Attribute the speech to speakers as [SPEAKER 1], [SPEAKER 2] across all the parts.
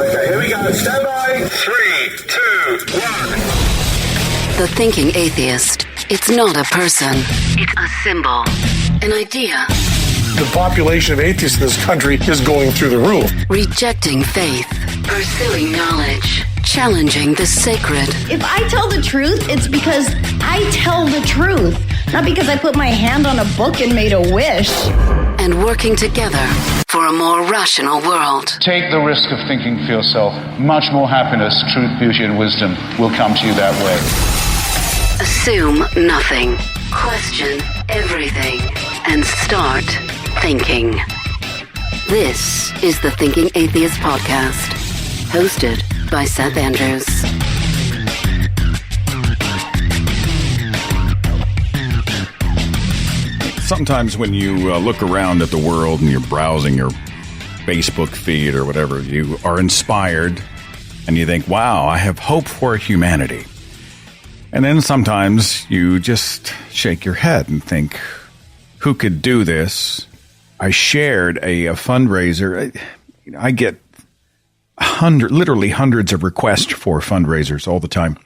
[SPEAKER 1] Okay, here we go. Stand by. 3, 2, 1.
[SPEAKER 2] The thinking atheist. It's not a person. It's a symbol. An idea.
[SPEAKER 3] The population of atheists in this country is going through the roof.
[SPEAKER 2] Rejecting faith. Pursuing knowledge. Challenging the sacred.
[SPEAKER 4] If I tell the truth, it's because I tell the truth. Not because I put my hand on a book and made a wish.
[SPEAKER 2] And working together for a more rational world.
[SPEAKER 5] Take the risk of thinking for yourself. Much more happiness, truth, beauty, and wisdom will come to you that way.
[SPEAKER 2] Assume nothing. Question everything. And start thinking. This is the Thinking Atheist Podcast. Hosted by Seth Andrews.
[SPEAKER 6] Sometimes when you look around at the world and you're browsing your Facebook feed or whatever, you are inspired and you think, wow, I have hope for humanity. And then sometimes you just shake your head and think, who could do this? I shared a fundraiser. I get literally hundreds of requests for fundraisers all the time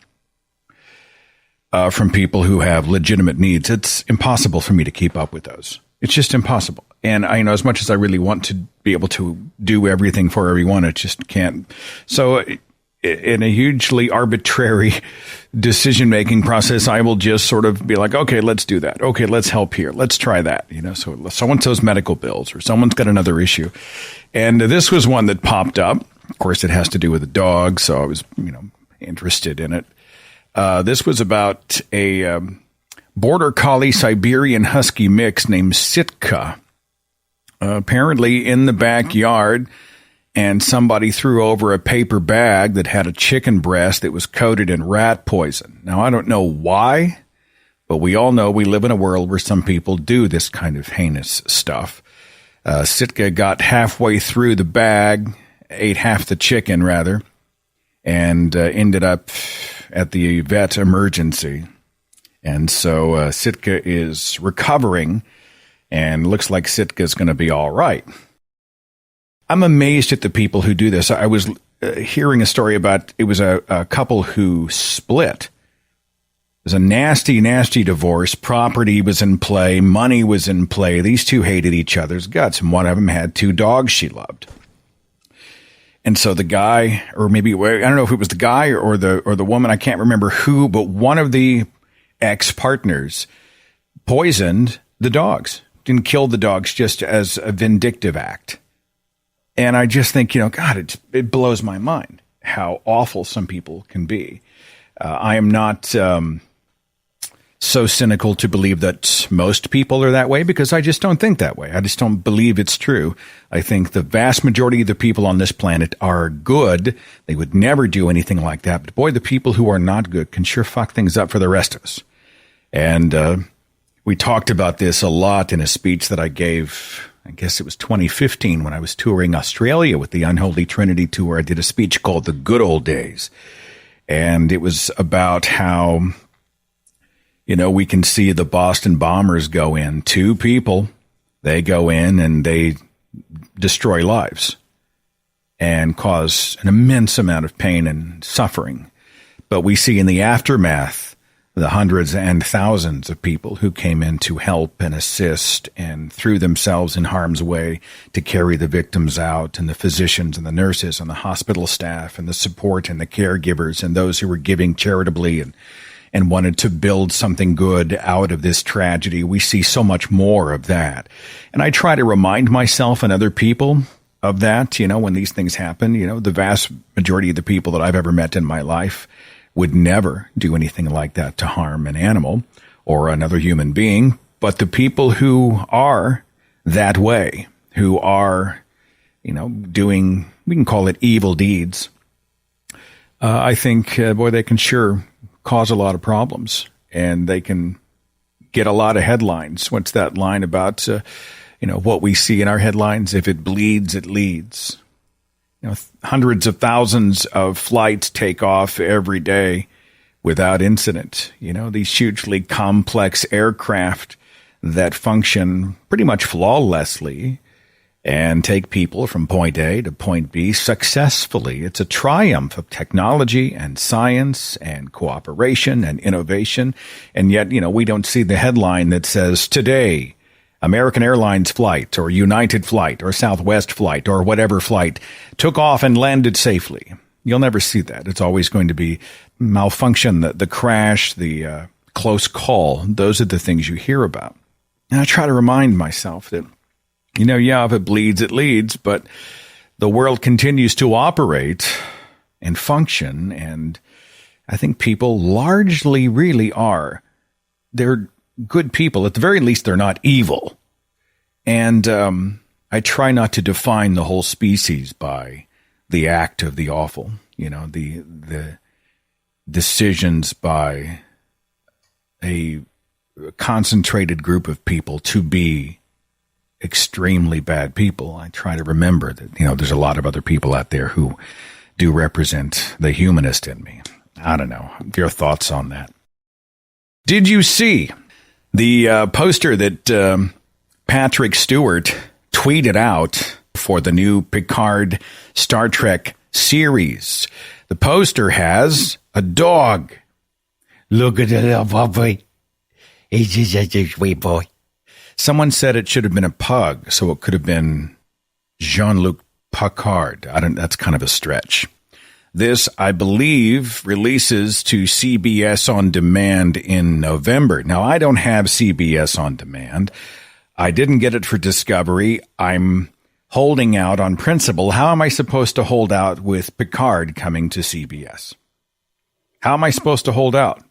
[SPEAKER 6] from people who have legitimate needs. It's impossible for me to keep up with those. It's just impossible. And I know as much as I really want to be able to do everything for everyone, it just can't. So in a hugely arbitrary decision-making process, I will just sort of be like, okay, let's do that. Okay, let's help here. Let's try that. So someone's owes medical bills or someone's got another issue. And this was one that popped up. Of course, it has to do with a dog, so I was, interested in it. This was about a border collie Siberian husky mix named Sitka. Apparently in the backyard, and somebody threw over a paper bag that had a chicken breast that was coated in rat poison. Now, I don't know why, but we all know we live in a world where some people do this kind of heinous stuff. Sitka got halfway through the bag, ate half the chicken, rather, and ended up at the vet emergency. And so Sitka is recovering, and looks like Sitka's going to be all right. I'm amazed at the people who do this. I was hearing a story about, it was a couple who split. It was a nasty, nasty divorce. Property was in play. Money was in play. These two hated each other's guts, and one of them had 2 dogs she loved. And so the guy, or maybe, I don't know if it was the guy or the woman, I can't remember who, but one of the ex-partners poisoned the dogs, didn't kill the dogs, just as a vindictive act. And I just think, God, it blows my mind how awful some people can be. I am not so cynical to believe that most people are that way, because I just don't think that way. I just don't believe it's true. I think the vast majority of the people on this planet are good. They would never do anything like that. But boy, the people who are not good can sure fuck things up for the rest of us. And we talked about this a lot in a speech that I gave, I guess it was 2015, when I was touring Australia with the Unholy Trinity tour. I did a speech called The Good Old Days. And it was about how, we can see the Boston bombers go in. 2 people, they go in and they destroy lives and cause an immense amount of pain and suffering. But we see in the aftermath the hundreds and thousands of people who came in to help and assist and threw themselves in harm's way to carry the victims out, and the physicians and the nurses and the hospital staff and the support and the caregivers and those who were giving charitably and wanted to build something good out of this tragedy. We see so much more of that. And I try to remind myself and other people of that, when these things happen. The vast majority of the people that I've ever met in my life would never do anything like that to harm an animal or another human being. But the people who are that way, who are, doing, we can call it evil deeds, I think, they can sure cause a lot of problems, and they can get a lot of headlines. What's that line about, what we see in our headlines? If it bleeds, it leads. Hundreds of thousands of flights take off every day without incident. These hugely complex aircraft that function pretty much flawlessly, and take people from point A to point B successfully. It's a triumph of technology and science and cooperation and innovation. And yet, we don't see the headline that says, today, American Airlines flight or United flight or Southwest flight or whatever flight took off and landed safely. You'll never see that. It's always going to be malfunction, the crash, the close call. Those are the things you hear about. And I try to remind myself that, if it bleeds, it leads, but the world continues to operate and function. And I think people largely really are. They're good people. At the very least, they're not evil. And I try not to define the whole species by the act of the awful, the decisions by a concentrated group of people to be extremely bad people. I try to remember that, there's a lot of other people out there who do represent the humanist in me. I don't know. Your thoughts on that? Did you see the poster that Patrick Stewart tweeted out for the new Picard Star Trek series? The poster has a dog. Look at the little boy. He's just such a sweet boy. Someone said it should have been a pug, so it could have been Jean-Luc Picard. That's kind of a stretch. This, I believe, releases to CBS On Demand in November. Now, I don't have CBS On Demand. I didn't get it for Discovery. I'm holding out on principle. How am I supposed to hold out with Picard coming to CBS? How am I supposed to hold out?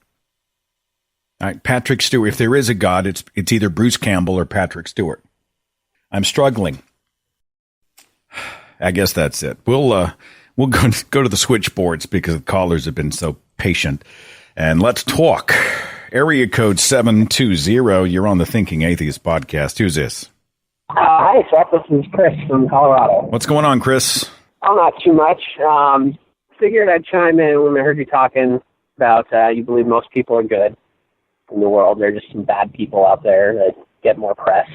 [SPEAKER 6] All right, Patrick Stewart. If there is a God, it's either Bruce Campbell or Patrick Stewart. I'm struggling. I guess that's it. We'll go to the switchboards because the callers have been so patient. And let's talk. Area code 720. You're on the Thinking Atheist podcast. Who's this?
[SPEAKER 7] Hi, Seth. This is Chris from Colorado.
[SPEAKER 6] What's going on, Chris?
[SPEAKER 7] Oh, not too much. Figured I'd chime in when I heard you talking about you believe most people are good in the world. There are just some bad people out there that get more press.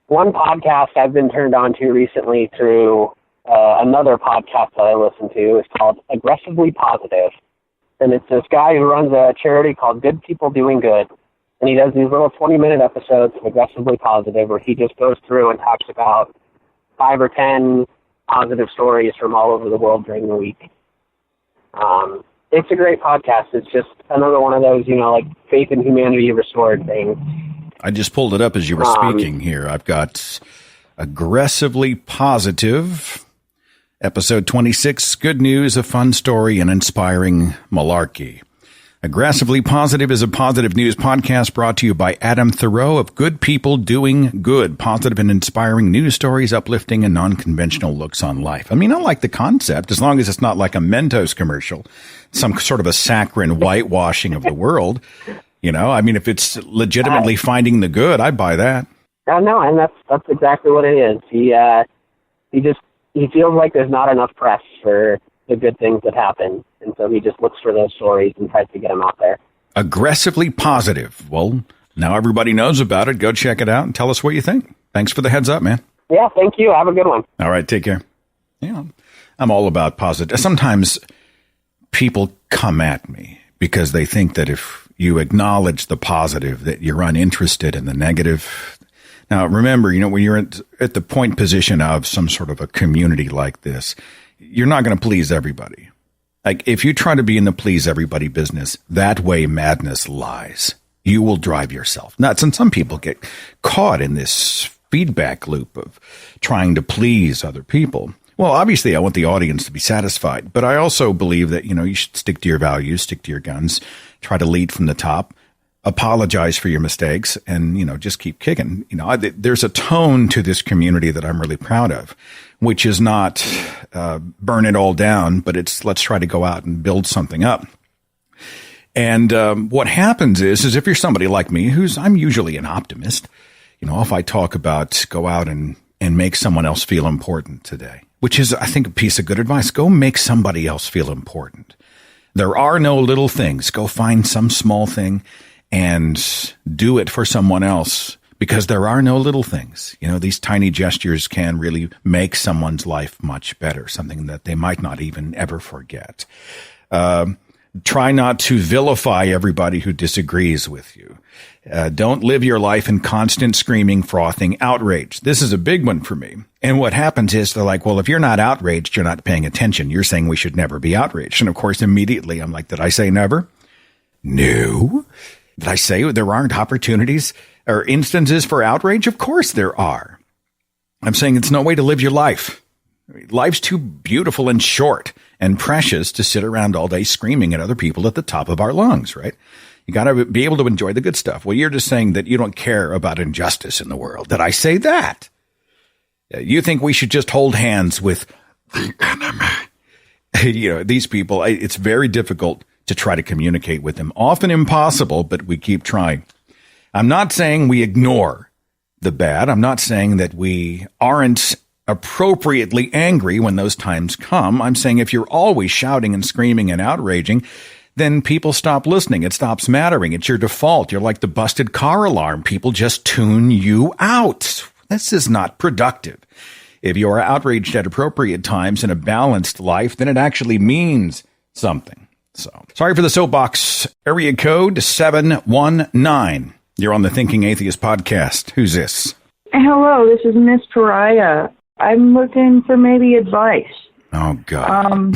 [SPEAKER 7] One podcast I've been turned on to recently through another podcast that I listen to is called Aggressively Positive. And it's this guy who runs a charity called Good People Doing Good. And he does these little 20-minute episodes of Aggressively Positive where he just goes through and talks about 5 or 10 positive stories from all over the world during the week. It's a great podcast. It's just another one of those, like faith in humanity restored things.
[SPEAKER 6] I just pulled it up as you were speaking here. I've got Aggressively Positive, episode 26, Good News, a Fun Story, and Inspiring Malarkey. Aggressively Positive is a positive news podcast brought to you by Adam Thoreau of Good People Doing Good. Positive and inspiring news stories, uplifting and non-conventional looks on life. I mean, I like the concept as long as it's not like a Mentos commercial, some sort of a saccharine whitewashing of the world. If it's legitimately finding the good, I buy that.
[SPEAKER 7] No, and that's exactly what it is. He feels like there's not enough press for the good things that happen. And so he just looks for those stories and tries to get them out there.
[SPEAKER 6] Aggressively Positive. Well, now everybody knows about it. Go check it out and tell us what you think. Thanks for the heads up, man.
[SPEAKER 7] Yeah, thank you. Have a good one.
[SPEAKER 6] All right, take care. Yeah, I'm all about positive. Sometimes people come at me because they think that if you acknowledge the positive, that you're uninterested in the negative. Now, remember, when you're at the point position of some sort of a community like this, you're not going to please everybody. Like, if you try to be in the please everybody business, that way madness lies. You will drive yourself nuts. And some people get caught in this feedback loop of trying to please other people. Well, obviously, I want the audience to be satisfied, but I also believe that, you should stick to your values, stick to your guns, try to lead from the top, apologize for your mistakes, and, just keep kicking. There's a tone to this community that I'm really proud of, which is not burn it all down, but it's let's try to go out and build something up. And what happens is if you're somebody like me, I'm usually an optimist, if I talk about go out and make someone else feel important today, which is, I think, a piece of good advice. Go make somebody else feel important. There are no little things. Go find some small thing and do it for someone else, because there are no little things. You know, these tiny gestures can really make someone's life much better, something that they might not even ever forget. Try not to vilify everybody who disagrees with you. Don't live your life in constant screaming, frothing outrage. This is a big one for me. And what happens is they're like, well, if you're not outraged, you're not paying attention. You're saying we should never be outraged. And of course, immediately I'm like, did I say never? No. Did I say there aren't opportunities or instances for outrage? Of course there are. I'm saying it's no way to live your life. Life's too beautiful and short and precious to sit around all day screaming at other people at the top of our lungs, right? You got to be able to enjoy the good stuff. Well, you're just saying that you don't care about injustice in the world. Did I say that? You think we should just hold hands with the enemy? You know, these people, it's very difficult to try to communicate with them. Often impossible, but we keep trying. I'm not saying we ignore the bad. I'm not saying that we aren't appropriately angry when those times come. I'm saying if you're always shouting and screaming and outraging, then people stop listening. It stops mattering. It's your default. You're like the busted car alarm. People just tune you out. This is not productive. If you are outraged at appropriate times in a balanced life, then it actually means something. So, sorry for the soapbox. Area code 719. You're on the Thinking Atheist podcast. Who's this?
[SPEAKER 8] Hello, this is Miss Pariah. I'm looking for maybe advice.
[SPEAKER 6] Oh, God.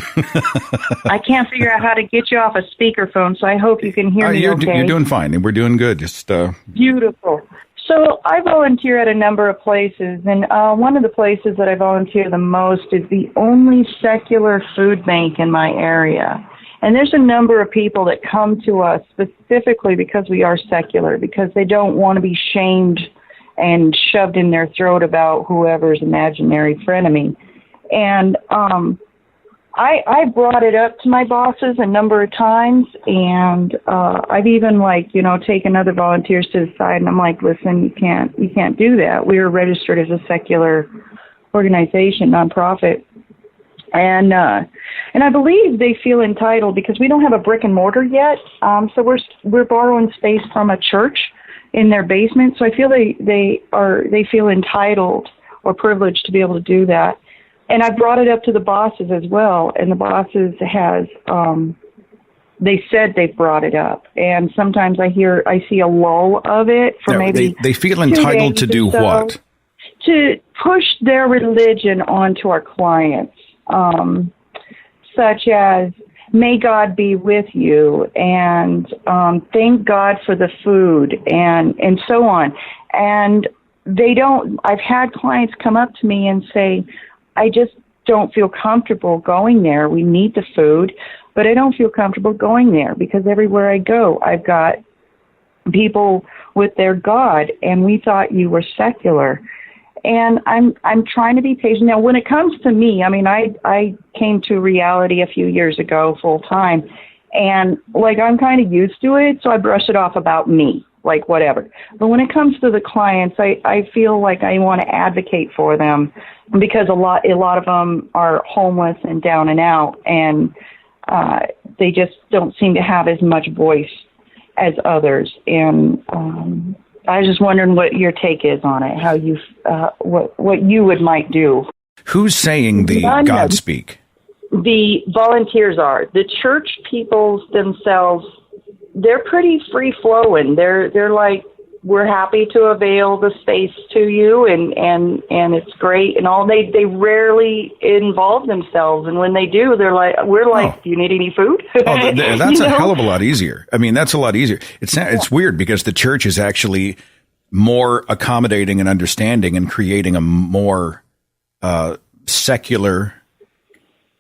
[SPEAKER 8] I can't figure out how to get you off a speakerphone, so I hope you can hear me
[SPEAKER 6] you're
[SPEAKER 8] okay.
[SPEAKER 6] You're doing fine, and we're doing good. Just
[SPEAKER 8] Beautiful. So I volunteer at a number of places, and one of the places that I volunteer the most is the only secular food bank in my area. And there's a number of people that come to us specifically because we are secular, because they don't want to be shamed and shoved in their throat about whoever's imaginary frenemy. And I brought it up to my bosses a number of times, and I've even taken other volunteers to the side, and I'm like, listen, you can't do that. We are registered as a secular organization, nonprofit. And I believe they feel entitled because we don't have a brick and mortar yet. So we're borrowing space from a church in their basement. So I feel they feel entitled or privileged to be able to do that. And I brought it up to the bosses as well, and the bosses they said they brought it up. And sometimes I see a lull of it for maybe
[SPEAKER 6] they feel entitled to do what?
[SPEAKER 8] To push their religion onto our clients, such as may God be with you, and thank God for the food, and so on. And they don't. I've had clients come up to me and say, I just don't feel comfortable going there. We need the food, but I don't feel comfortable going there because everywhere I go, I've got people with their God, and we thought you were secular. And I'm trying to be patient. Now, when it comes to me, I mean, I came to reality a few years ago full time, and I'm kind of used to it, so I brush it off about me, like whatever. But when it comes to the clients, I feel like I want to advocate for them because a lot of them are homeless and down and out, and they just don't seem to have as much voice as others. And I was just wondering what your take is on it, how you what you might do.
[SPEAKER 6] Who's saying the God speak?
[SPEAKER 8] The volunteers are. The church people themselves, they're pretty free flowing. They're like, we're happy to avail the space to you, and it's great and all. They rarely involve themselves, and when they do, they're like, we're like, do you need any food?
[SPEAKER 6] That's a hell of a lot easier. I mean, that's a lot easier. It's weird because the church is actually more accommodating and understanding and creating a more secular,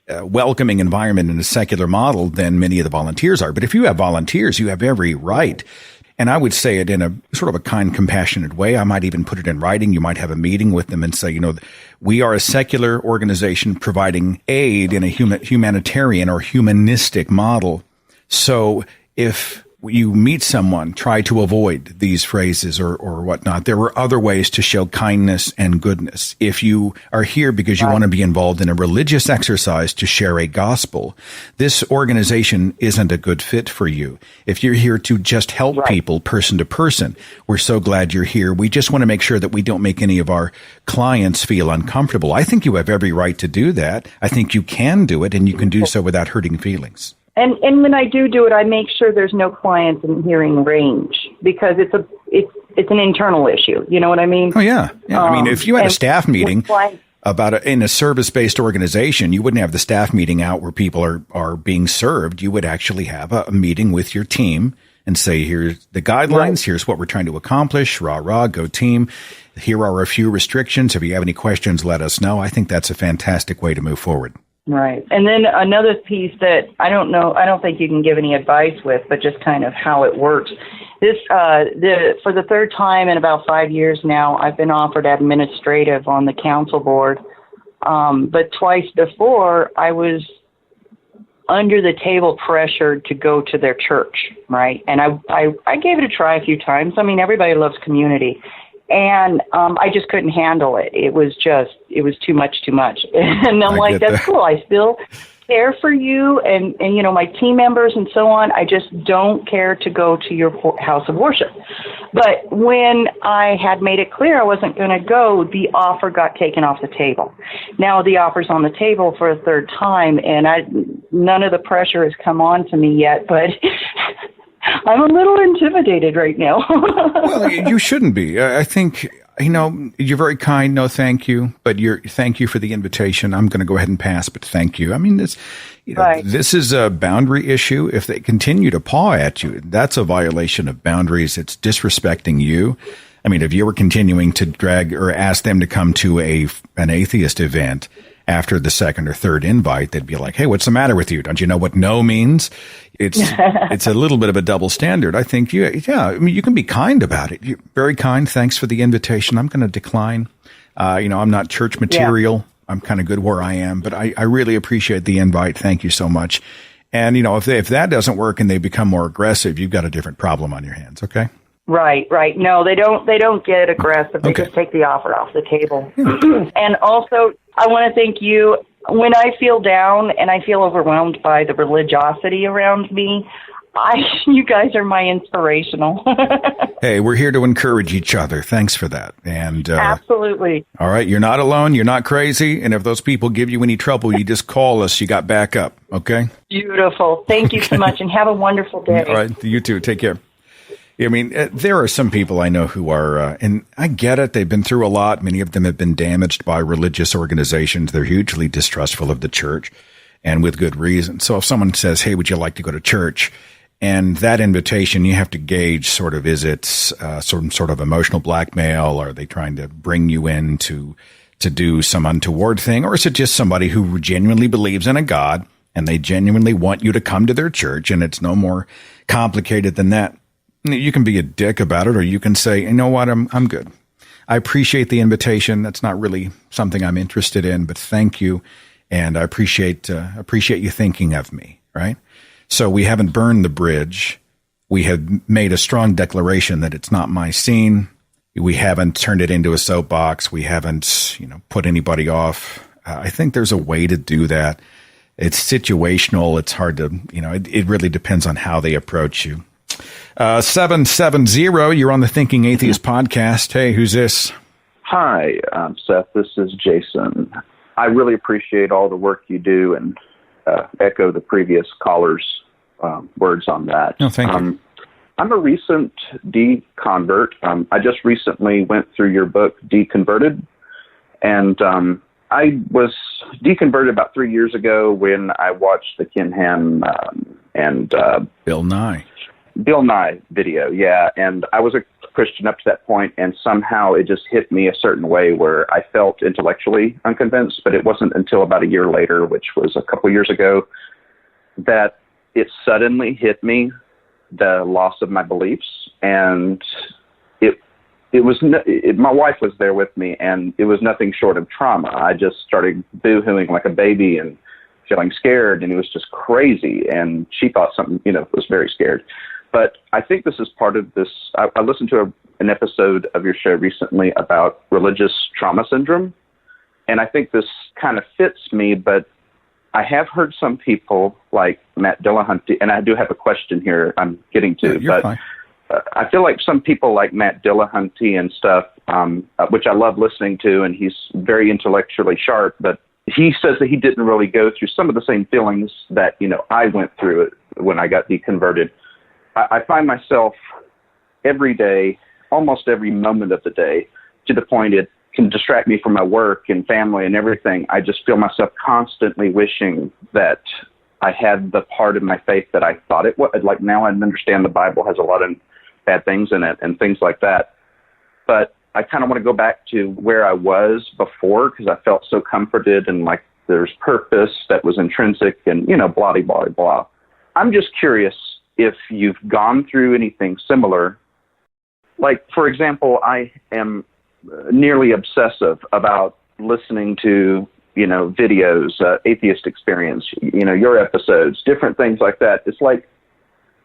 [SPEAKER 6] welcoming environment in a secular model than many of the volunteers are. But if you have volunteers, you have every right. And I would say it in a sort of a kind, compassionate way. I might even put it in writing. You might have a meeting with them and say, we are a secular organization providing aid in a humanitarian or humanistic model. So if you meet someone, try to avoid these phrases or whatnot. There are other ways to show kindness and goodness. If you are here because you want to be involved in a religious exercise to share a gospel, this organization isn't a good fit for you. If you're here to just help people person to person, we're so glad you're here. We just want to make sure that we don't make any of our clients feel uncomfortable. I think you have every right to do that. I think you can do it, and you can do so without hurting feelings.
[SPEAKER 8] And when I do it, I make sure there's no clients in hearing range, because it's an internal issue. You know what I mean?
[SPEAKER 6] Oh yeah. I mean, if you had a staff meeting in a service-based organization, you wouldn't have the staff meeting out where people are being served. You would actually have a meeting with your team and say, here's the guidelines. Here's what we're trying to accomplish. Rah, rah, go team. Here are a few restrictions. If you have any questions, let us know. I think that's a fantastic way to move forward.
[SPEAKER 8] Right. And then another piece that I don't think you can give any advice with, but just kind of how it works. For the third time in about 5 years now, I've been offered administrative on the council board. But twice before, I was under the table pressured to go to their church, right? And I gave it a try a few times. I mean, everybody loves community. And I just couldn't handle it. It was too much. And I'm like, that's cool. I still care for you and my team members and so on. I just don't care to go to your house of worship. But when I had made it clear I wasn't going to go, the offer got taken off the table. Now the offer's on the table for a third time, and none of the pressure has come on to me yet, but I'm a little intimidated right now.
[SPEAKER 6] Well, you shouldn't be. I think, you're very kind. No, thank you. But thank you for the invitation. I'm going to go ahead and pass, but thank you. I mean, this is a boundary issue. If they continue to paw at you, that's a violation of boundaries. It's disrespecting you. I mean, if you were continuing to drag or ask them to come to an atheist event after the second or third invite, they'd be like, hey, what's the matter with you? Don't you know what no means? It's a little bit of a double standard. I think, you can be kind about it. You're very kind. Thanks for the invitation. I'm going to decline. I'm not church material. Yeah. I'm kind of good where I am, but I really appreciate the invite. Thank you so much. And, if that doesn't work and they become more aggressive, you've got a different problem on your hands. Okay.
[SPEAKER 8] Right. No, they don't get aggressive. They just take the offer off the table. And also, I want to thank you. When I feel down and I feel overwhelmed by the religiosity around me, you guys are my inspirational.
[SPEAKER 6] Hey, we're here to encourage each other. Thanks for that. And
[SPEAKER 8] absolutely.
[SPEAKER 6] All right. You're not alone. You're not crazy. And if those people give you any trouble, you just call us. You got backup. Okay.
[SPEAKER 8] Beautiful. Thank you so much, and have a wonderful day.
[SPEAKER 6] All right. You too. Take care. I mean, there are some people I know who are, and I get it. They've been through a lot. Many of them have been damaged by religious organizations. They're hugely distrustful of the church, and with good reason. So if someone says, hey, would you like to go to church? And that invitation, you have to gauge sort of, is it some sort of emotional blackmail? Are they trying to bring you in to do some untoward thing? Or is it just somebody who genuinely believes in a God and they genuinely want you to come to their church, and it's no more complicated than that? You can be a dick about it, or you can say, you know what, I'm good. I appreciate the invitation. That's not really something I'm interested in, but thank you. And I appreciate you thinking of me, right? So we haven't burned the bridge. We have made a strong declaration that it's not my scene. We haven't turned it into a soapbox. We haven't, put anybody off. I think there's a way to do that. It's situational. It's hard to, it really depends on how they approach you. 770, you're on the Thinking Atheist podcast. Hey, who's this?
[SPEAKER 9] Hi, Seth. This is Jason. I really appreciate all the work you do and echo the previous caller's words on that.
[SPEAKER 6] No, thank you.
[SPEAKER 9] I'm a recent deconvert. I just recently went through your book, Deconverted, and I was deconverted about 3 years ago when I watched the Ken Ham and
[SPEAKER 6] Bill Nye
[SPEAKER 9] video, yeah. And I was a Christian up to that point, and somehow it just hit me a certain way where I felt intellectually unconvinced, but it wasn't until about a year later, which was a couple years ago, that it suddenly hit me, the loss of my beliefs. And my wife was there with me, and it was nothing short of trauma. I just started boo-hooing like a baby and feeling scared, and it was just crazy. And she thought something, was very scared. But I think this is part of this. I listened to an episode of your show recently about religious trauma syndrome, and I think this kind of fits me, but I have heard some people like Matt Dillahunty, and I do have a question here I'm getting to,
[SPEAKER 6] Yeah, you're fine.
[SPEAKER 9] I feel like some people like Matt Dillahunty and stuff, which I love listening to, and he's very intellectually sharp, but he says that he didn't really go through some of the same feelings that, I went through when I got deconverted. I find myself every day, almost every moment of the day, to the point it can distract me from my work and family and everything. I just feel myself constantly wishing that I had the part of my faith that I thought it was. Like now I understand the Bible has a lot of bad things in it and things like that. But I kind of want to go back to where I was before, because I felt so comforted and like there's purpose that was intrinsic and, blah, blah, blah. I'm just curious if you've gone through anything similar. Like, for example, I am nearly obsessive about listening to, videos, atheist experience, your episodes, different things like that. It's like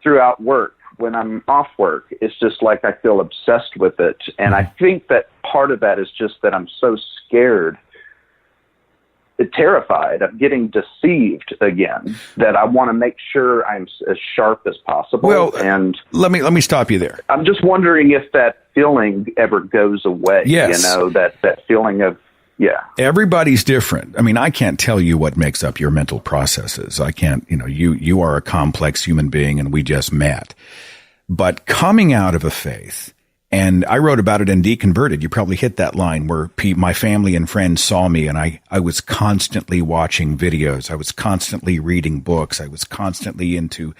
[SPEAKER 9] throughout work, when I'm off work, it's just like I feel obsessed with it. And I think that part of that is just that I'm so scared, terrified of getting deceived again, that I want to make sure I'm as sharp as possible.
[SPEAKER 6] Well,
[SPEAKER 9] and
[SPEAKER 6] let me stop you there.
[SPEAKER 9] I'm just wondering if that feeling ever goes away.
[SPEAKER 6] Yes.
[SPEAKER 9] That feeling of, yeah.
[SPEAKER 6] Everybody's different. I mean, I can't tell you what makes up your mental processes. I can't, you are a complex human being and we just met. But coming out of a faith, and I wrote about it in Deconverted, you probably hit that line where my family and friends saw me and I was constantly watching videos. I was constantly reading books. I was constantly into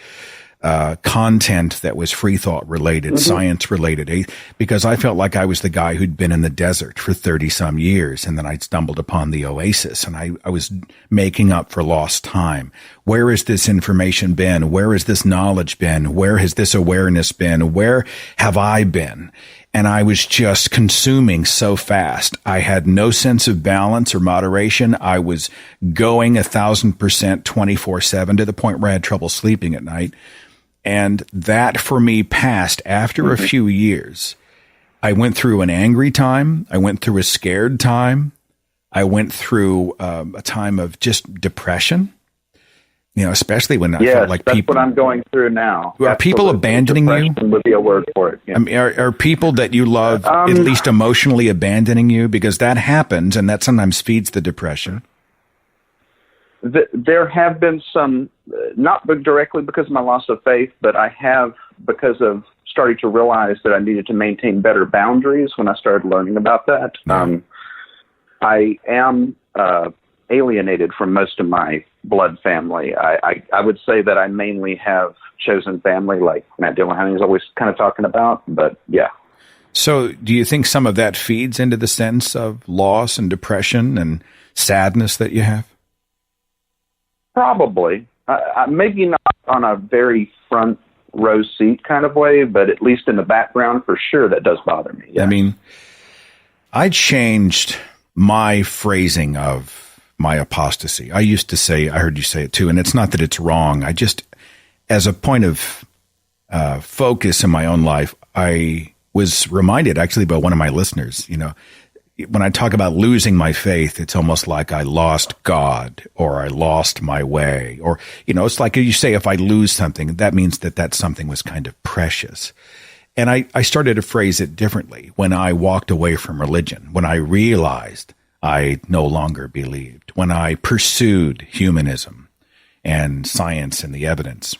[SPEAKER 6] content that was free thought related, science related, because I felt like I was the guy who'd been in the desert for 30 some years. And then I stumbled upon the oasis and I was making up for lost time. Where has this information been? Where has this knowledge been? Where has this awareness been? Where have I been? And I was just consuming so fast. I had no sense of balance or moderation. I was going 1,000% 24/7 to the point where I had trouble sleeping at night. And that for me passed after a few years. I went through an angry time. I went through a scared time. I went through a time of just depression, especially when I felt like
[SPEAKER 9] that's
[SPEAKER 6] people.
[SPEAKER 9] What I'm going through now.
[SPEAKER 6] Are people abandoning you?
[SPEAKER 9] Would be a word for it. Yeah.
[SPEAKER 6] I mean, are people that you love at least emotionally abandoning you? Because that happens and that sometimes feeds the depression.
[SPEAKER 9] There have been some, not directly because of my loss of faith, but I have because of starting to realize that I needed to maintain better boundaries when I started learning about that. I am alienated from most of my blood family. I would say that I mainly have chosen family, like Matt Dillahunty is always kind of talking about, but yeah.
[SPEAKER 6] So do you think some of that feeds into the sense of loss and depression and sadness that you have?
[SPEAKER 9] Probably. Maybe not on a very front row seat kind of way, but at least in the background, for sure, that does bother me. Yeah.
[SPEAKER 6] I mean, I changed my phrasing of my apostasy. I used to say, I heard you say it too, and it's not that it's wrong. I just, as a point of focus in my own life, I was reminded actually by one of my listeners, when I talk about losing my faith, it's almost like I lost God or I lost my way. Or, it's like you say, if I lose something, that means that something was kind of precious. And I started to phrase it differently when I walked away from religion, when I realized I no longer believed, when I pursued humanism and science and the evidence.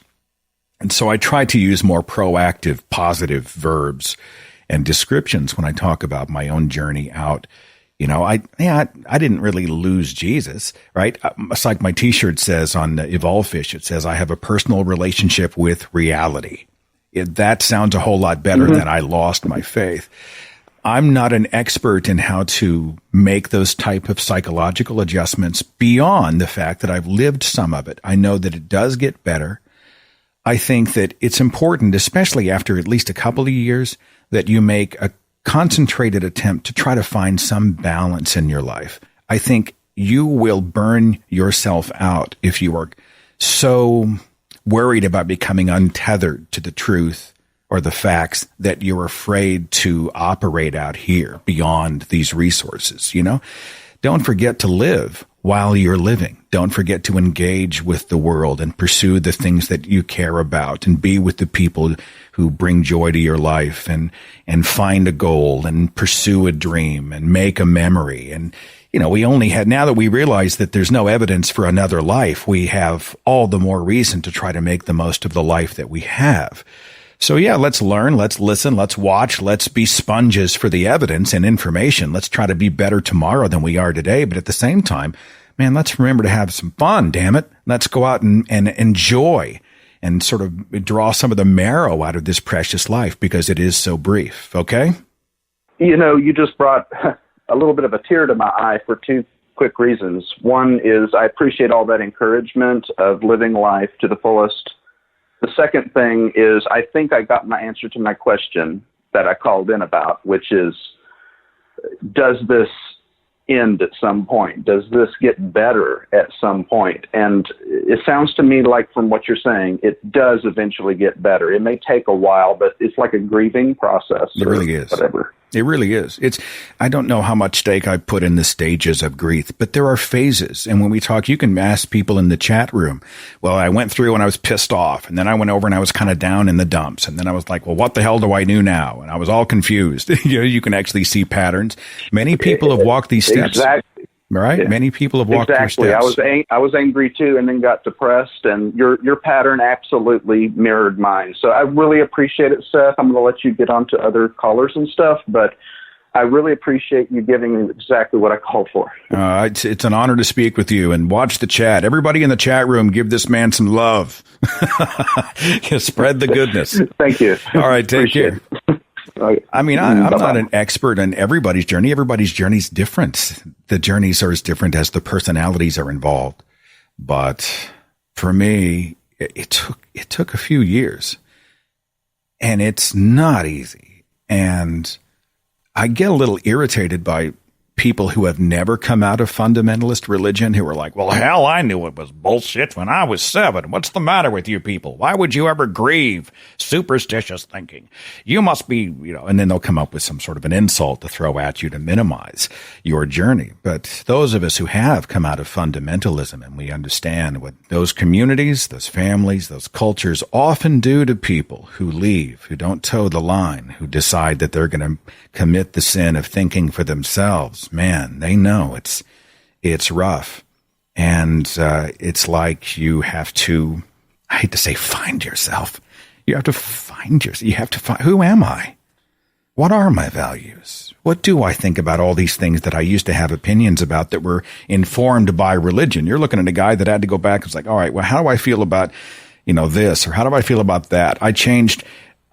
[SPEAKER 6] And so I tried to use more proactive, positive verbs and descriptions when I talk about my own journey out. I didn't really lose Jesus, right? It's like my T-shirt says on Evolve Fish. It says I have a personal relationship with reality. That sounds a whole lot better than I lost my faith. I'm not an expert in how to make those type of psychological adjustments beyond the fact that I've lived some of it. I know that it does get better. I think that it's important, especially after at least a couple of years, that you make a concentrated attempt to try to find some balance in your life. I think you will burn yourself out if you are so worried about becoming untethered to the truth or the facts that you're afraid to operate out here beyond these resources. Don't forget to live while you're living. Don't forget to engage with the world and pursue the things that you care about and be with the people who bring joy to your life and find a goal and pursue a dream and make a memory. And, we only had, now that we realize that there's no evidence for another life, we have all the more reason to try to make the most of the life that we have. So yeah, let's learn, let's listen, let's watch, let's be sponges for the evidence and information. Let's try to be better tomorrow than we are today. But at the same time, man, let's remember to have some fun, damn it. Let's go out and enjoy and sort of draw some of the marrow out of this precious life because it is so brief. Okay?
[SPEAKER 9] You just brought a little bit of a tear to my eye for two quick reasons. One is I appreciate all that encouragement of living life to the fullest. The second thing is I think I got my answer to my question that I called in about, which is, does this end at some point? Does this get better at some point? And it sounds to me like from what you're saying, it does eventually get better. It may take a while, but it's like a grieving process.
[SPEAKER 6] It really is.
[SPEAKER 9] Whatever.
[SPEAKER 6] It really is. I don't know how much stake I put in the stages of grief, but there are phases. And when we talk, you can ask people in the chat room. Well, I went through and I was pissed off, and then I went over and I was kind of down in the dumps. And then I was like, well, what the hell do I do now? And I was all confused. You can actually see patterns. Many people have walked these steps.
[SPEAKER 9] Exactly.
[SPEAKER 6] Right? Yeah. Many people have walked through steps.
[SPEAKER 9] I was angry too, and then got depressed, and your pattern absolutely mirrored mine. So I really appreciate it, Seth. I'm going to let you get on to other callers and stuff, but I really appreciate you giving exactly what I called for.
[SPEAKER 6] It's an honor to speak with you, and watch the chat. Everybody in the chat room, give this man some love. Spread the goodness.
[SPEAKER 9] Thank you.
[SPEAKER 6] All right, take care. I mean, I'm not an expert on everybody's journey. Everybody's journey is different. The journeys are as different as the personalities are involved. But for me, it took a few years, and it's not easy. And I get a little irritated by people who have never come out of fundamentalist religion who are like, well, hell, I knew it was bullshit when I was 7. What's the matter with you people? Why would you ever grieve? Superstitious thinking. You must be, and then they'll come up with some sort of an insult to throw at you to minimize your journey. But those of us who have come out of fundamentalism and we understand what those communities, those families, those cultures often do to people who leave, who don't toe the line, who decide that they're going to commit the sin of thinking for themselves, man, they know it's rough. And it's like you have to, I hate to say find yourself. You have to find yourself. You have to find, who am I? What are my values? What do I think about all these things that I used to have opinions about that were informed by religion? You're looking at a guy that had to go back and was like, all right, well, how do I feel about, this, or how do I feel about that?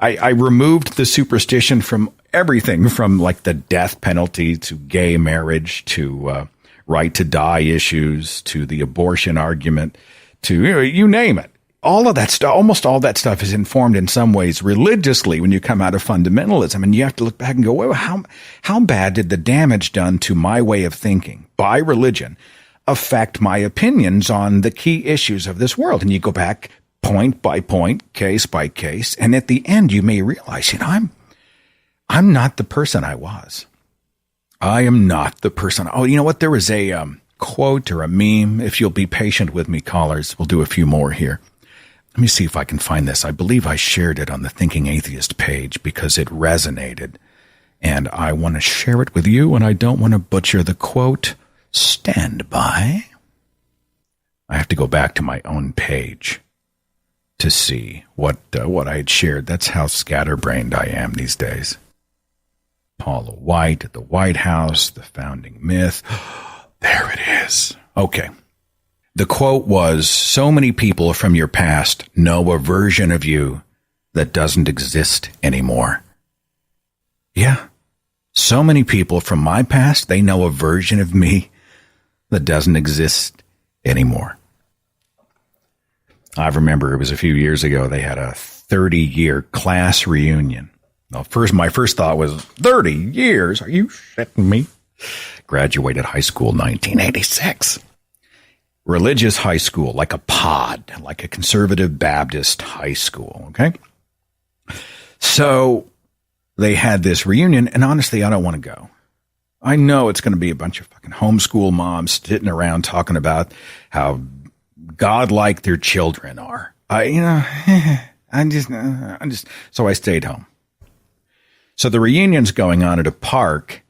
[SPEAKER 6] I removed the superstition from everything from like the death penalty to gay marriage to right to die issues to the abortion argument to, you name it. All of that stuff, almost all that stuff is informed in some ways religiously when you come out of fundamentalism. And you have to look back and go, well, how bad did the damage done to my way of thinking by religion affect my opinions on the key issues of this world? And you go back point by point, case by case. And at the end, you may realize, I'm not the person I was. I am not the person. Oh, you know what? There was a quote or a meme. If you'll be patient with me, callers, we'll do a few more here. Let me see if I can find this. I believe I shared it on the Thinking Atheist page because it resonated. And I want to share it with you, and I don't want to butcher the quote. Stand by. I have to go back to my own page to see what I had shared. That's how scatterbrained I am these days. Paula White at the White House, the founding myth. There it is. Okay. The quote was, so many people from your past know a version of you that doesn't exist anymore. Yeah. So many people from my past, they know a version of me that doesn't exist anymore. I remember it was a few years ago, they had a 30-year class reunion. Well, my first thought was, 30 years? Are you shitting me? Graduated high school 1986. religious high school, like a pod, like a conservative Baptist high school. Okay. So they had this reunion, and honestly, I don't want to go. I know it's going to be a bunch of fucking homeschool moms sitting around talking about how godlike their children are. So I stayed home. So the reunion's going on at a park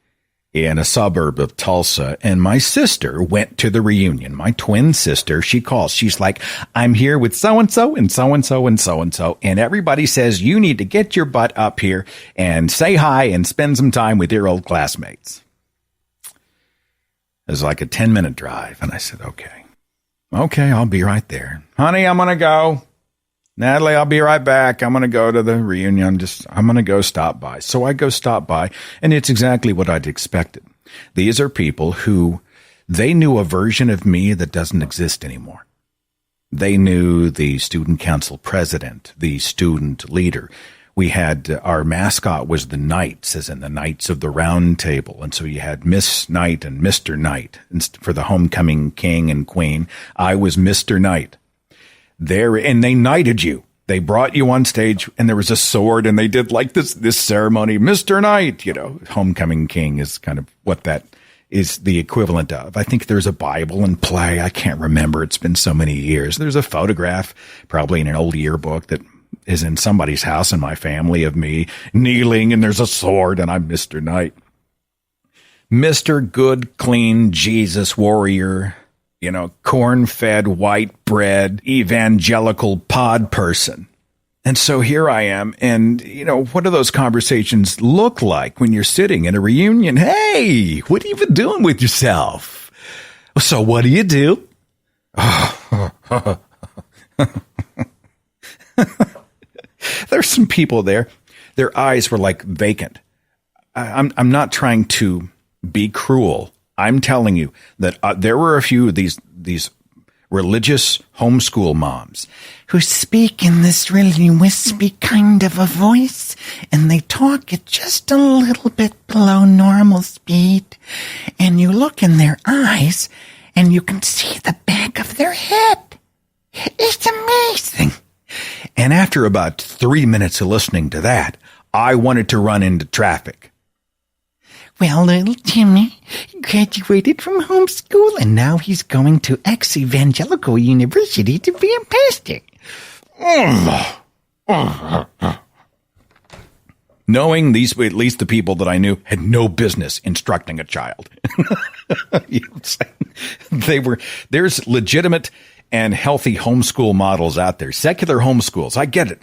[SPEAKER 6] in a suburb of Tulsa, and my sister went to the reunion. My twin sister, she calls. She's like, I'm here with so-and-so and so-and-so and so-and-so, and everybody says you need to get your butt up here and say hi and spend some time with your old classmates. It was like a 10-minute drive, and I said, okay, I'll be right there. Honey, I'm going to go. Natalie, I'll be right back. I'm going to go to the reunion. I'm going to go stop by. So I go stop by, and it's exactly what I'd expected. These are people who, they knew a version of me that doesn't exist anymore. They knew the student council president, the student leader. We had, our mascot was the Knights, as in the Knights of the Round Table. And so you had Miss Knight and Mr. Knight. And for the homecoming king and queen, I was Mr. Knight. There, and they knighted you. They brought you on stage, and there was a sword, and they did like this ceremony. Mr. Knight, homecoming king is kind of what that is the equivalent of. I think there's a Bible in play. I can't remember. It's been so many years. There's a photograph, probably in an old yearbook, that is in somebody's house in my family of me kneeling, and there's a sword, and I'm Mr. Knight. Mr. Good, Clean, Jesus Warrior, corn-fed, white bread, evangelical pod person. And so here I am, and, what do those conversations look like when you're sitting in a reunion? Hey, what have you been doing with yourself? So what do you do? There's some people there. Their eyes were like vacant. I'm not trying to be cruel. I'm telling you that there were a few of these religious homeschool moms who speak in this really wispy kind of a voice, and they talk at just a little bit below normal speed, and you look in their eyes, and you can see the back of their head. It's amazing. And after about 3 minutes of listening to that, I wanted to run into traffic. Well, little Timmy graduated from homeschool, and now he's going to ex-evangelical university to be a pastor. Knowing these, at least the people that I knew, had no business instructing a child. You know what I'm saying? There's legitimate and healthy homeschool models out there. Secular homeschools. I get it.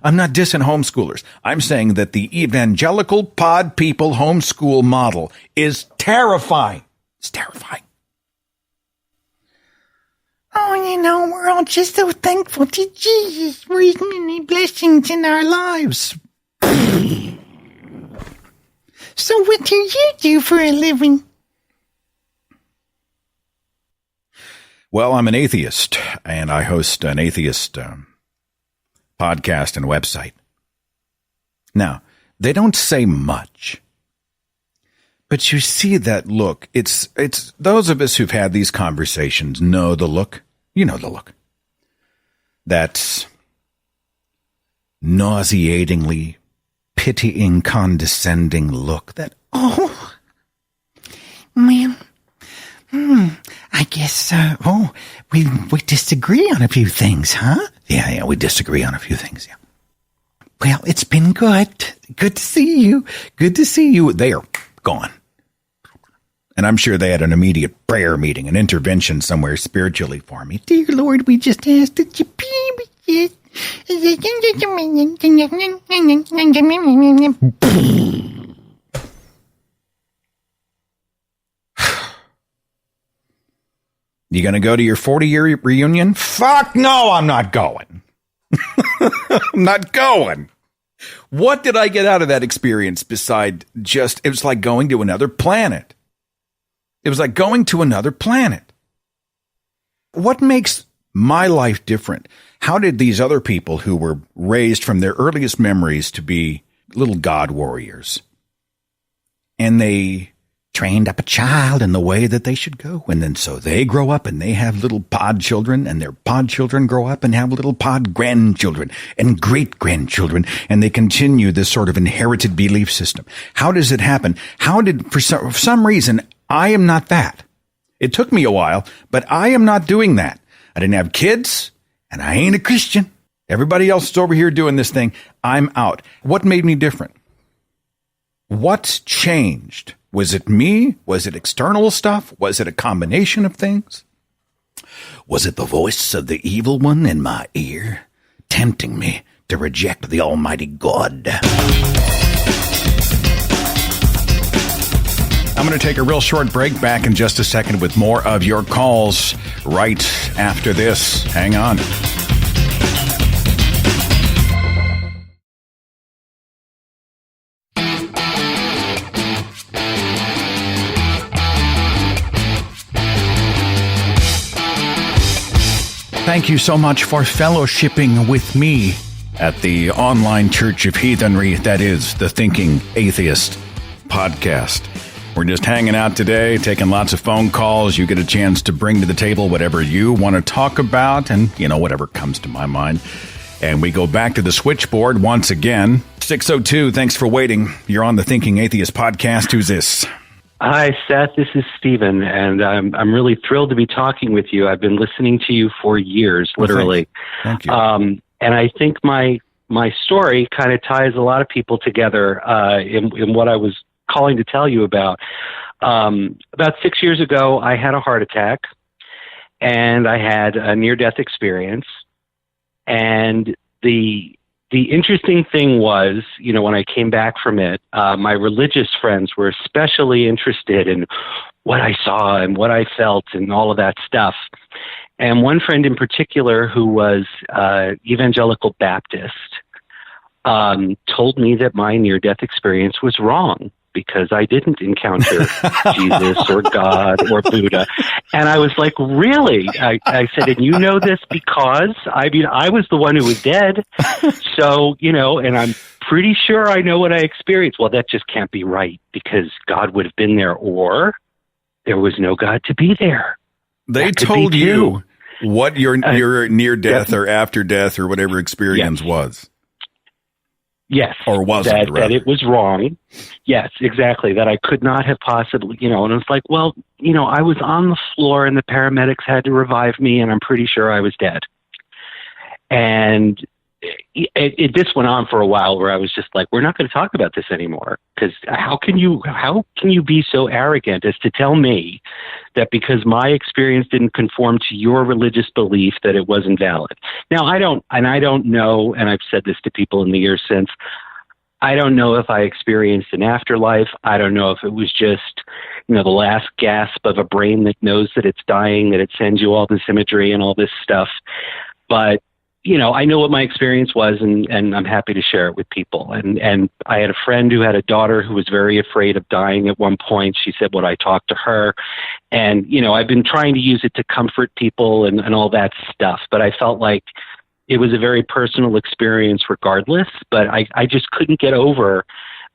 [SPEAKER 6] I'm not dissing homeschoolers. I'm saying that the evangelical pod people homeschool model is terrifying. It's terrifying. Oh, we're all just so thankful to Jesus for his many blessings in our lives. So what do you do for a living? Well, I'm an atheist, and I host an atheist podcast and website. Now, they don't say much, but you see that look. It's those of us who've had these conversations know the look. You know the look. That's nauseatingly pitying, condescending look that, oh, well, I guess, we disagree on a few things, huh? Yeah, we disagree on a few things, yeah. Well, it's been good. Good to see you. They are gone. And I'm sure they had an immediate prayer meeting, an intervention somewhere spiritually for me. Dear Lord, we just ask that you be with us. You going to go to your 40-year reunion? Fuck no, I'm not going. I'm not going. What did I get out of that experience beside just, it was like going to another planet. It was like going to another planet. What makes my life different? How did these other people who were raised from their earliest memories to be little God warriors, and they trained up a child in the way that they should go. And then so they grow up and they have little pod children, and their pod children grow up and have little pod grandchildren and great grandchildren. And they continue this sort of inherited belief system. How does it happen? For some reason, I am not that. It took me a while, but I am not doing that. I didn't have kids and I ain't a Christian. Everybody else is over here doing this thing. I'm out. What made me different? What's changed? Was it me? Was it external stuff? Was it a combination of things? Was it the voice of the evil one in my ear, tempting me to reject the Almighty God? I'm going to take a real short break. Back in just a second with more of your calls right after this. Hang on. Thank you so much for fellowshipping with me at the online church of heathenry that is the Thinking Atheist podcast. We're just hanging out today, taking lots of phone calls. You get a chance to bring to the table whatever you want to talk about and, whatever comes to my mind. And we go back to the switchboard once again. 602, thanks for waiting. You're on the Thinking Atheist podcast. Who's this?
[SPEAKER 10] Hi, Seth. This is Stephen, and I'm really thrilled to be talking with you. I've been listening to you for years, literally.
[SPEAKER 6] Thank you.
[SPEAKER 10] And I think my story kind of ties a lot of people together in what I was calling to tell you about. About 6 years ago, I had a heart attack, and I had a near-death experience. And the interesting thing was, when I came back from it, my religious friends were especially interested in what I saw and what I felt and all of that stuff. And one friend in particular, who was evangelical Baptist, told me that my near-death experience was wrong because I didn't encounter Jesus or God or Buddha. And I was like, really? I said, and you know this because, I was the one who was dead. So, and I'm pretty sure I know what I experienced. Well, that just can't be right because God would have been there, or there was no God to be there.
[SPEAKER 6] They told you what your near death or after death or whatever experience was.
[SPEAKER 10] Yes.
[SPEAKER 6] Or wasn't,
[SPEAKER 10] that it was wrong. Yes, exactly. That I could not have possibly, and it was like, well, I was on the floor and the paramedics had to revive me and I'm pretty sure I was dead. And this went on for a while where I was just like, we're not going to talk about this anymore, because how can you be so arrogant as to tell me that because my experience didn't conform to your religious belief that it wasn't valid? Now, I don't know, and I've said this to people in the years since, I don't know if I experienced an afterlife. I don't know if it was just, the last gasp of a brain that knows that it's dying, that it sends you all this imagery and all this stuff. But I know what my experience was, and I'm happy to share it with people. And I had a friend who had a daughter who was very afraid of dying at one point. She said what I talked to her. And, I've been trying to use it to comfort people and all that stuff. But I felt like it was a very personal experience regardless. But I just couldn't get over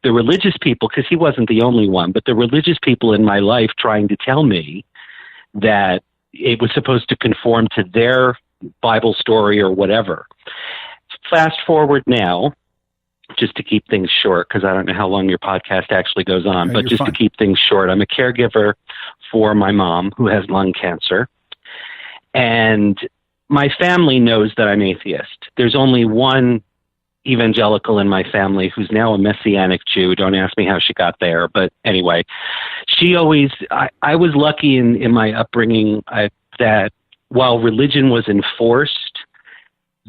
[SPEAKER 10] the religious people, because he wasn't the only one, but the religious people in my life trying to tell me that it was supposed to conform to their Bible story or whatever. Fast forward now, just to keep things short, because I don't know how long your podcast actually goes on, but just to keep things short, I'm a caregiver for my mom who has lung cancer. And my family knows that I'm atheist. There's only one evangelical in my family who's now a Messianic Jew. Don't ask me how she got there. But anyway, she always, I was lucky in my upbringing that while religion was enforced,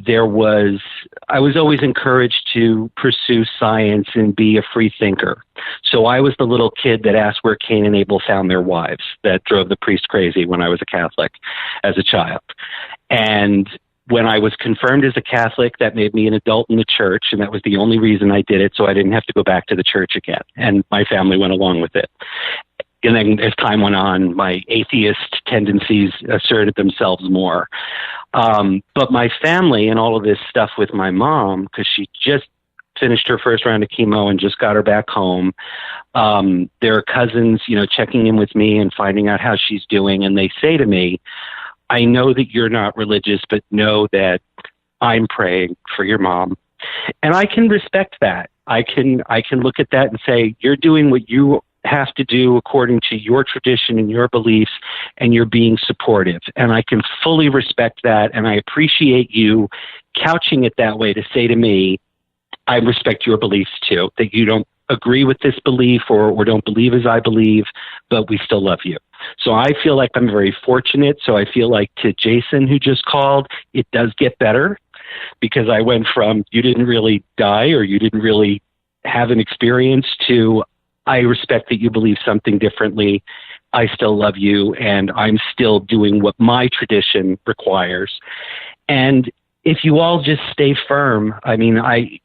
[SPEAKER 10] I was always encouraged to pursue science and be a free thinker. So I was the little kid that asked where Cain and Abel found their wives, that drove the priest crazy when I was a Catholic as a child. And when I was confirmed as a Catholic, that made me an adult in the church, and that was the only reason I did it, so I didn't have to go back to the church again. And my family went along with it. And then as time went on, my atheist tendencies asserted themselves more. But my family and all of this stuff with my mom, because she just finished her first round of chemo and just got her back home. There are cousins, checking in with me and finding out how she's doing. And they say to me, I know that you're not religious, but know that I'm praying for your mom. And I can respect that. I can look at that and say, you're doing what you have to do according to your tradition and your beliefs, and you're being supportive. And I can fully respect that. And I appreciate you couching it that way to say to me, I respect your beliefs too, that you don't agree with this belief or don't believe as I believe, but we still love you. So I feel like I'm very fortunate. So I feel like to Jason, who just called, it does get better, because I went from you didn't really die or you didn't really have an experience to I respect that you believe something differently. I still love you, and I'm still doing what my tradition requires. And if you all just stay firm, I mean,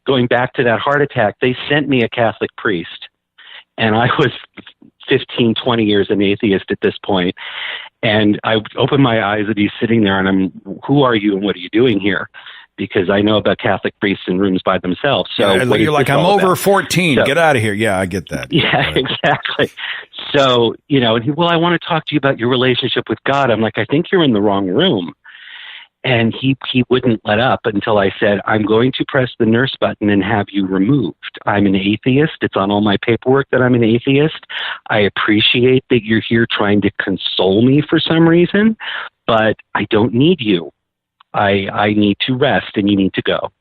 [SPEAKER 10] going back to that heart attack, they sent me a Catholic priest, and I was 15, 20 years an atheist at this point. And I opened my eyes and he's sitting there, and who are you and what are you doing here? Because I know about Catholic priests in rooms by themselves. So
[SPEAKER 6] you're like, I'm over 14. So, get out of here. Yeah, I get that.
[SPEAKER 10] Yeah, exactly. So, and he, I want to talk to you about your relationship with God. I'm like, I think you're in the wrong room. And he wouldn't let up until I said, I'm going to press the nurse button and have you removed. I'm an atheist. It's on all my paperwork that I'm an atheist. I appreciate that you're here trying to console me for some reason, but I don't need you. I need to rest and you need to go.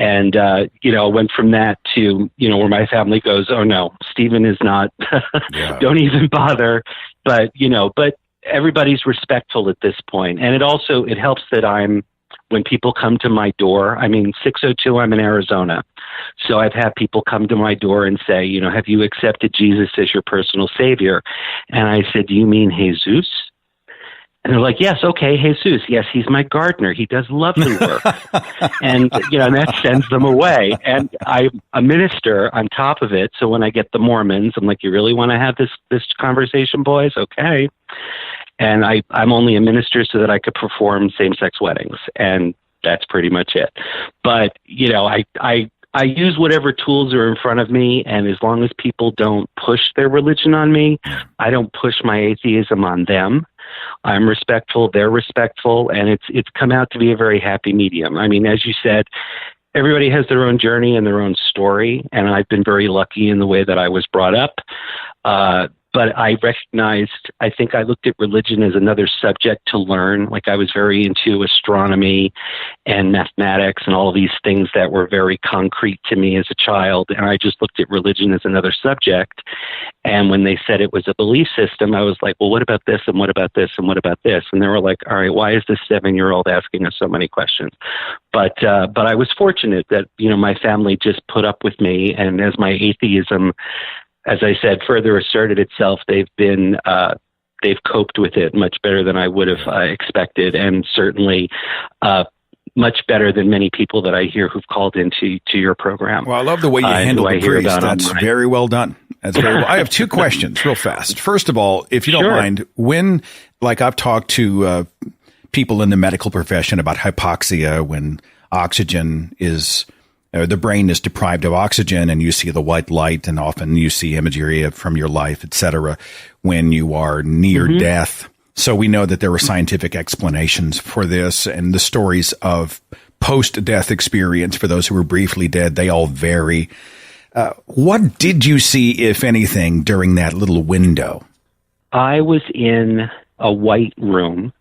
[SPEAKER 10] And, went from that to, where my family goes, oh no, Stephen is not, don't even bother. But everybody's respectful at this point. And it helps that when people come to my door, 602, I'm in Arizona. So I've had people come to my door and say, have you accepted Jesus as your personal savior? And I said, do you mean Jesus? And they're like, yes, okay, Jesus. Yes, he's my gardener. He does lovely work. And, and that sends them away. And I'm a minister on top of it. So when I get the Mormons, I'm like, you really want to have this conversation, boys? Okay. And I'm only a minister so that I could perform same-sex weddings. And that's pretty much it. But, I use whatever tools are in front of me. And as long as people don't push their religion on me, I don't push my atheism on them. I'm respectful, they're respectful, and it's come out to be a very happy medium. As you said, everybody has their own journey and their own story, and I've been very lucky in the way that I was brought up. But I think I looked at religion as another subject to learn. Like I was very into astronomy and mathematics and all of these things that were very concrete to me as a child. And I just looked at religion as another subject. And when they said it was a belief system, I was like, well, what about this? And what about this? And what about this? And they were like, all right, why is this 7-year-old asking us so many questions? But I was fortunate that, my family just put up with me. And as my atheism, as I said, further asserted itself, they've coped with it much better than I would have expected, and certainly much better than many people that I hear who've called into your program.
[SPEAKER 6] Well, I love the way you handle the priest. That's very well done. That's very well. I have two questions real fast. First of all, if you don't mind, when, I've talked to people in the medical profession about hypoxia, when oxygen is... the brain is deprived of oxygen and you see the white light, and often you see imagery from your life, etc., when you are near death. So we know that there are scientific explanations for this, and the stories of post-death experience for those who were briefly dead, they all vary. What did you see, if anything, during that little window?
[SPEAKER 10] I was in a white room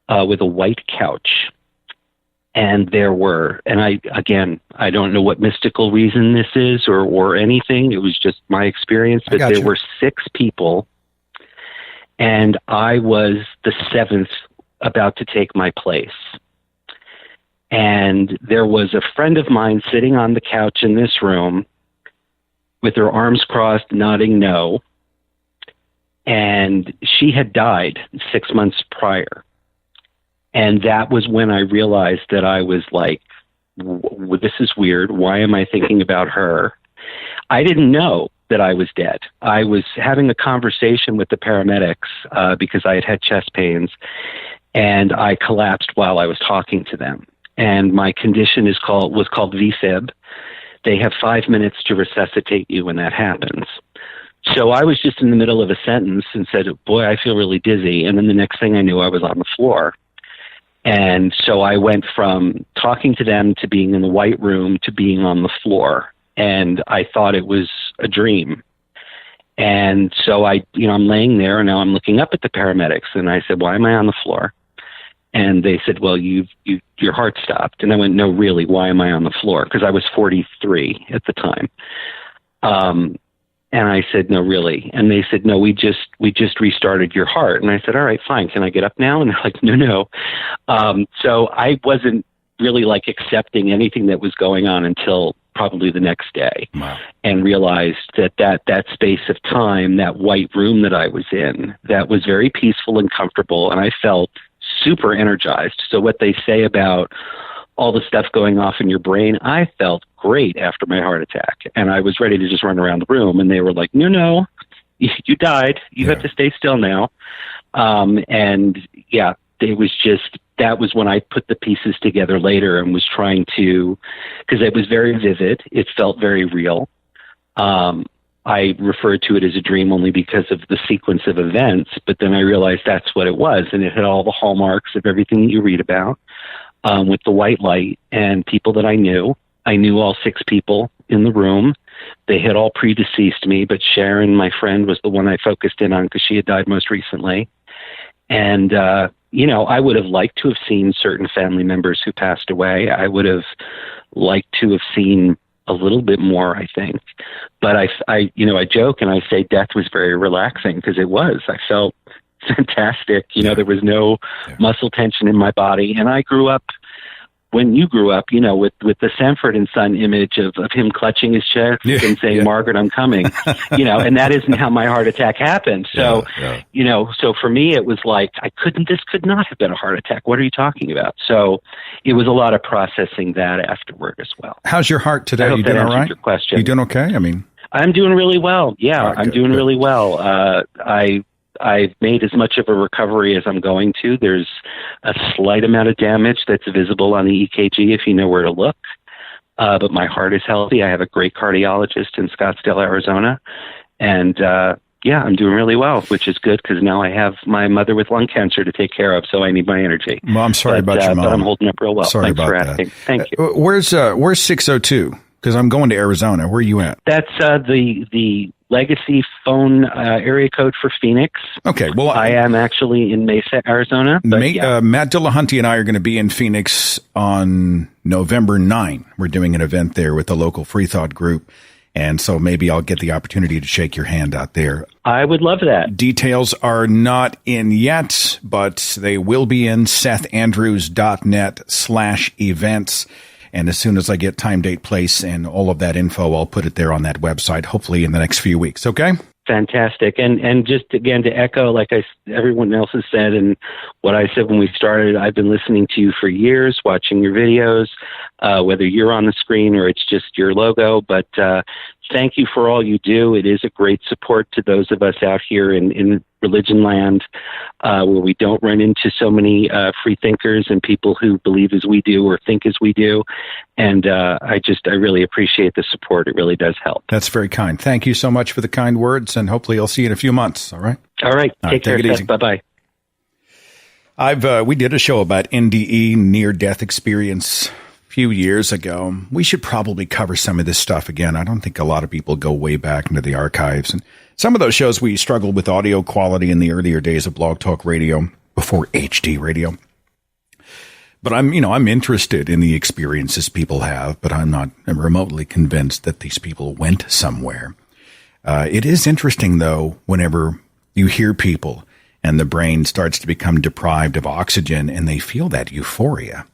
[SPEAKER 10] with a white couch. And I don't know what mystical reason this is or anything. It was just my experience. But there were 6 people, and I was the 7th about to take my place. And there was a friend of mine sitting on the couch in this room with her arms crossed, nodding no. And she had died 6 months prior. And that was when I realized that I was like, this is weird. Why am I thinking about her? I didn't know that I was dead. I was having a conversation with the paramedics because I had chest pains, and I collapsed while I was talking to them. And my condition was called VFib. they have 5 minutes to resuscitate you when that happens. So I was just in the middle of a sentence and said, boy, I feel really dizzy. And then the next thing I knew, I was on the floor. And so I went from talking to them to being in the white room to being on the floor. And I thought it was a dream. And so I'm laying there and now I'm looking up at the paramedics and I said, why am I on the floor? And they said, well, your heart stopped. And I went, no, really, why am I on the floor? Because I was 43 at the time. And I said, no, really. And they said, no, we just restarted your heart. And I said, all right, fine. Can I get up now? And they're like, no. So I wasn't really like accepting anything that was going on until probably the next day.
[SPEAKER 6] Wow.
[SPEAKER 10] And realized that space of time, that white room that I was in, that was very peaceful and comfortable. And I felt super energized. So what they say about all the stuff going off in your brain, I felt great after my heart attack. And I was ready to just run around the room. And they were like, no, you died. You have to stay still now. And yeah, it was just, that was when I put the pieces together later and was trying to, because it was very vivid. It felt very real. I referred to it as a dream only because of the sequence of events, but then I realized that's what it was. And it had all the hallmarks of everything that you read about, with the white light and people that I knew. I knew all 6 people in the room. They had all predeceased me, but Sharon, my friend, was the one I focused in on because she had died most recently. And, I would have liked to have seen certain family members who passed away. I would have liked to have seen a little bit more, I think. But I joke and I say death was very relaxing because it was. I felt fantastic. There was no muscle tension in my body. And I grew up, when you grew up, with the Sanford and Son image of him clutching his chest and saying, Margaret, I'm coming, and that isn't how my heart attack happened. So, so for me, it was like, this could not have been a heart attack. What are you talking about? So it was a lot of processing that afterward as well.
[SPEAKER 6] How's your heart today?
[SPEAKER 10] You
[SPEAKER 6] doing all right?
[SPEAKER 10] Your question.
[SPEAKER 6] You doing okay?
[SPEAKER 10] I'm doing really well. Yeah,
[SPEAKER 6] right,
[SPEAKER 10] I'm doing really well. I've made as much of a recovery as I'm going to. There's a slight amount of damage that's visible on the EKG if you know where to look. But my heart is healthy. I have a great cardiologist in Scottsdale, Arizona. And I'm doing really well, which is good because now I have my mother with lung cancer to take care of, so I need my energy.
[SPEAKER 6] Well, I'm sorry about your mom.
[SPEAKER 10] But I'm holding up real well.
[SPEAKER 6] Sorry
[SPEAKER 10] Thanks
[SPEAKER 6] about
[SPEAKER 10] for
[SPEAKER 6] that.
[SPEAKER 10] asking. Thank you.
[SPEAKER 6] Where's 602? Because I'm going to Arizona. Where are you at?
[SPEAKER 10] That's the legacy phone area code for Phoenix.
[SPEAKER 6] Okay, well,
[SPEAKER 10] I am actually in Mesa, Arizona. But
[SPEAKER 6] Matt Dillahunty and I are going to be in Phoenix on November 9. We're doing an event there with the local Free Thought group, and so maybe I'll get the opportunity to shake your hand out there.
[SPEAKER 10] I would love that.
[SPEAKER 6] Details are not in yet, but they will be in SethAndrews.net/events. And as soon as I get time, date, place, and all of that info, I'll put it there on that website, hopefully in the next few weeks. Okay?
[SPEAKER 10] Fantastic. And just again, to echo, like everyone else has said, and what I said when we started, I've been listening to you for years, watching your videos, whether you're on the screen or it's just your logo. But thank you for all you do. It is a great support to those of us out here in religion land, where we don't run into so many free thinkers and people who believe as we do or think as we do. And I really appreciate the support. It really does help.
[SPEAKER 6] That's very kind. Thank you so much for the kind words, and hopefully I'll see you in a few months. All right?
[SPEAKER 10] All right. Take care.
[SPEAKER 6] Take it easy.
[SPEAKER 10] Bye-bye.
[SPEAKER 6] We did a show about NDE, near-death experience, a few years ago. We should probably cover some of this stuff again. I don't think a lot of people go way back into the archives. And some of those shows, we struggled with audio quality in the earlier days of Blog Talk Radio, before HD radio. But I'm interested in the experiences people have, but I'm not remotely convinced that these people went somewhere. It is interesting, though, whenever you hear people and the brain starts to become deprived of oxygen and they feel that euphoria.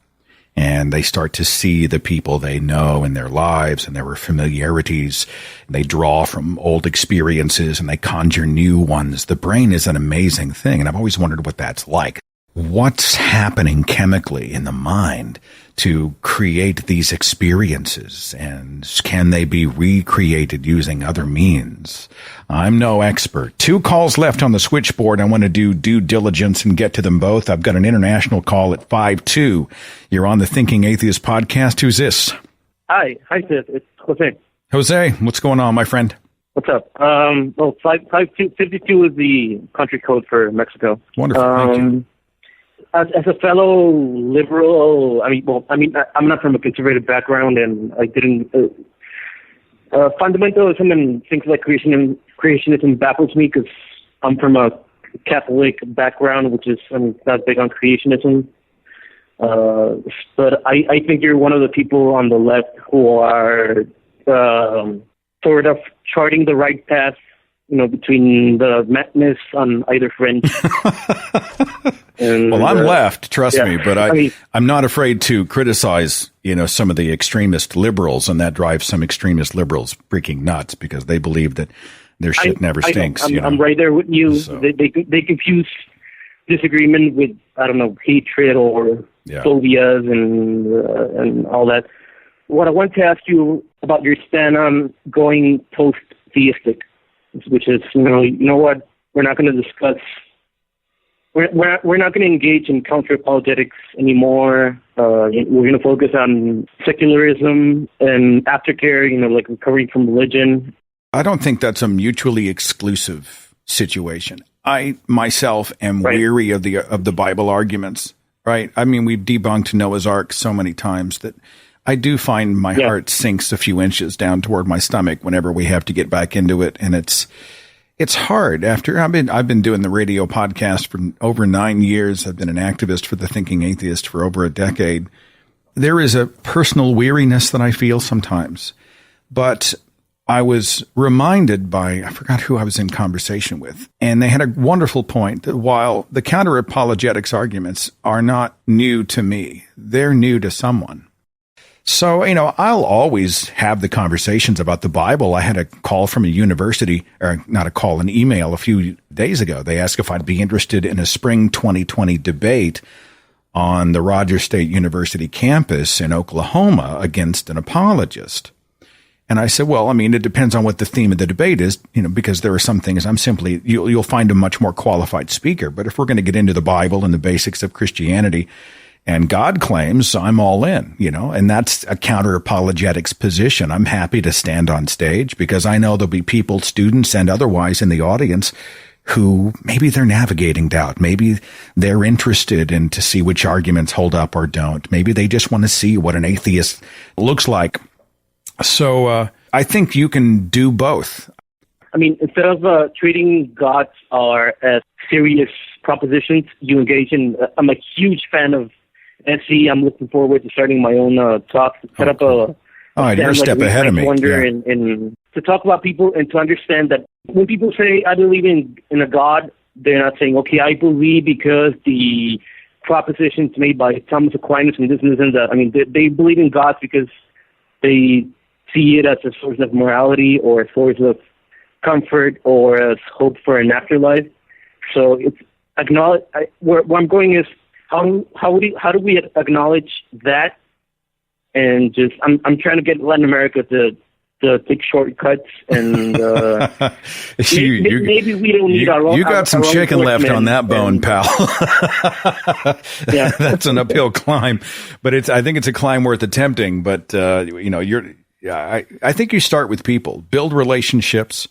[SPEAKER 6] And they start to see the people they know in their lives and their familiarities. They draw from old experiences and they conjure new ones. The brain is an amazing thing, and I've always wondered what that's like. What's happening chemically in the mind to create these experiences, and can they be recreated using other means? I'm no expert. 2 calls left on the switchboard. I want to do due diligence and get to them both. I've got an international call at 5-2. You're on the Thinking Atheist podcast. Who's this?
[SPEAKER 11] Hi, Seth. It's Jose.
[SPEAKER 6] Jose, what's going on, my friend?
[SPEAKER 11] What's up? Well, 52 is the country code for Mexico.
[SPEAKER 6] Wonderful. Thank you.
[SPEAKER 11] As a fellow liberal, I'm not from a conservative background, and I didn't. Fundamentalism and things like creationism baffles me because I'm from a Catholic background, which is not big on creationism. But I think you're one of the people on the left who are sort of charting the right path, between the madness on either friend.
[SPEAKER 6] Well, I'm left, trust me, but I'm not afraid to criticize, some of the extremist liberals, and that drives some extremist liberals freaking nuts because they believe that their shit never stinks.
[SPEAKER 11] I'm right there with you. So. They confuse disagreement with, hatred or phobias and all that. What I want to ask you about your stand on going post-theistic, which is, you know what, we're not going to discuss. We're not going to engage in counter-apologetics anymore. We're going to focus on secularism and aftercare, like recovery from religion.
[SPEAKER 6] I don't think that's a mutually exclusive situation. I myself am weary of the Bible arguments, right? I mean, we've debunked Noah's Ark so many times that I do find my heart sinks a few inches down toward my stomach whenever we have to get back into it, and it's hard. After I've been doing the radio podcast for over 9 years. I've been an activist for the Thinking Atheist for over a decade. There is a personal weariness that I feel sometimes, but I was reminded by, I forgot who I was in conversation with, and they had a wonderful point that while the counter-apologetics arguments are not new to me, they're new to someone. So, I'll always have the conversations about the Bible. I had a call from a university, or not a call, an email a few days ago. They asked if I'd be interested in a spring 2020 debate on the Rogers State University campus in Oklahoma against an apologist. And I said, well, it depends on what the theme of the debate is, because there are some things you'll find a much more qualified speaker. But if we're going to get into the Bible and the basics of Christianity and God claims, I'm all in, and that's a counter-apologetics position. I'm happy to stand on stage because I know there'll be people, students and otherwise in the audience who maybe they're navigating doubt. Maybe they're interested in to see which arguments hold up or don't. Maybe they just want to see what an atheist looks like. So I think you can do both.
[SPEAKER 11] Instead of treating gods as serious propositions, you engage in. I'm a huge fan of SE. I'm looking forward to starting my own talk. Set up a
[SPEAKER 6] you're a step ahead of me.
[SPEAKER 11] And to talk about people and to understand that when people say I believe in a God, they're not saying, okay, I believe because the propositions made by Thomas Aquinas and this and that. They believe in God because they see it as a source of morality or a source of comfort or as hope for an afterlife. So it's acknowledge. Where I'm going is how do we acknowledge that? And just I'm trying to get Latin America to take shortcuts and maybe we don't need our own.
[SPEAKER 6] You got some chicken left on that bone, pal.
[SPEAKER 11] Yeah,
[SPEAKER 6] that's an uphill climb, but I think it's a climb worth attempting. But I think you start with people, build relationships,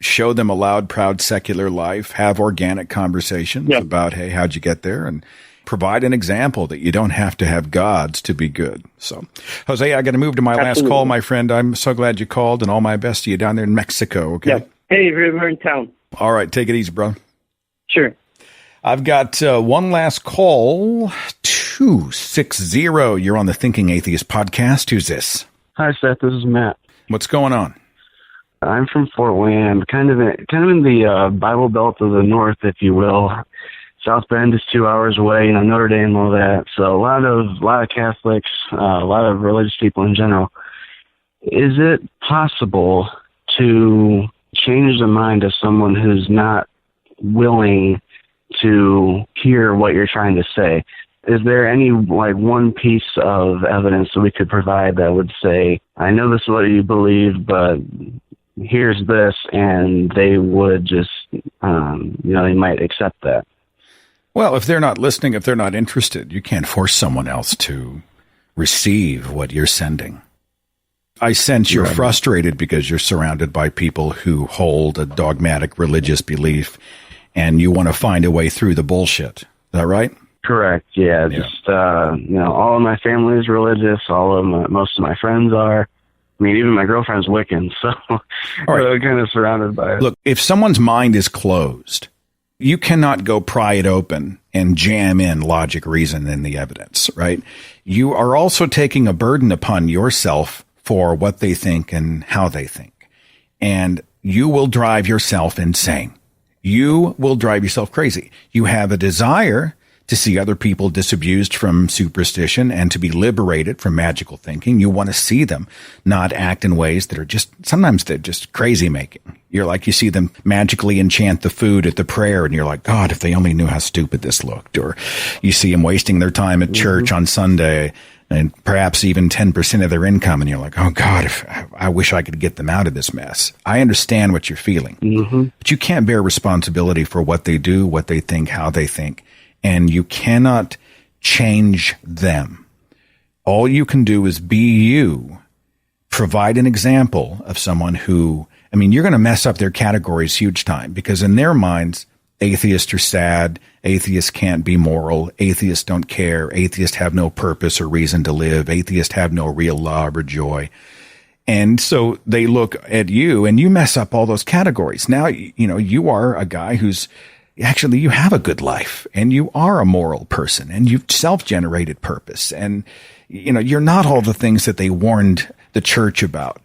[SPEAKER 6] show them a loud, proud, secular life, have organic conversations about, hey, how'd you get there? And provide an example that you don't have to have gods to be good. So, Jose, I got to move to my last call, my friend. I'm so glad you called, and all my best to you down there in Mexico. Okay.
[SPEAKER 11] Yeah. Hey, we're in town.
[SPEAKER 6] All right. Take it easy, bro.
[SPEAKER 11] Sure.
[SPEAKER 6] I've got one last call. 260. You're on the Thinking Atheist podcast. Who's this?
[SPEAKER 12] Hi, Seth. This is Matt.
[SPEAKER 6] What's going on?
[SPEAKER 12] I'm from Fort Wayne, kind of in the Bible Belt of the North, if you will. South Bend is 2 hours away, Notre Dame, all that. So a lot of Catholics, a lot of religious people in general. Is it possible to change the mind of someone who's not willing to hear what you're trying to say? Is there any one piece of evidence that we could provide that would say, I know this is what you believe, but here's this, and they would just, they might accept that?
[SPEAKER 6] Well, if they're not listening, if they're not interested, you can't force someone else to receive what you're sending. I sense you're frustrated because you're surrounded by people who hold a dogmatic religious belief, and you want to find a way through the bullshit. Is that right?
[SPEAKER 12] Correct. Yeah. Just all of my family is religious. Most of my friends are. I mean, even my girlfriend's Wiccan, so we're kind of surrounded by it.
[SPEAKER 6] Look, if someone's mind is closed, you cannot go pry it open and jam in logic, reason, and the evidence, right? You are also taking a burden upon yourself for what they think and how they think. And you will drive yourself insane. You will drive yourself crazy. You have a desire to see other people disabused from superstition and to be liberated from magical thinking. You want to see them not act in ways that are sometimes they're just crazy making. You're like, you see them magically enchant the food at the prayer, and you're like, God, if they only knew how stupid this looked. Or you see them wasting their time at church on Sunday and perhaps even 10% of their income, and you're like, oh God, I wish I could get them out of this mess. I understand what you're feeling, but you can't bear responsibility for what they do, what they think, how they think. And you cannot change them. All you can do is be you, provide an example of someone who, you're going to mess up their categories huge time, because in their minds, atheists are sad, atheists can't be moral, atheists don't care, atheists have no purpose or reason to live, atheists have no real love or joy. And so they look at you and you mess up all those categories. Now, you are a guy who's actually, you have a good life, and you are a moral person, and you've self-generated purpose, and you're not all the things that they warned the church about.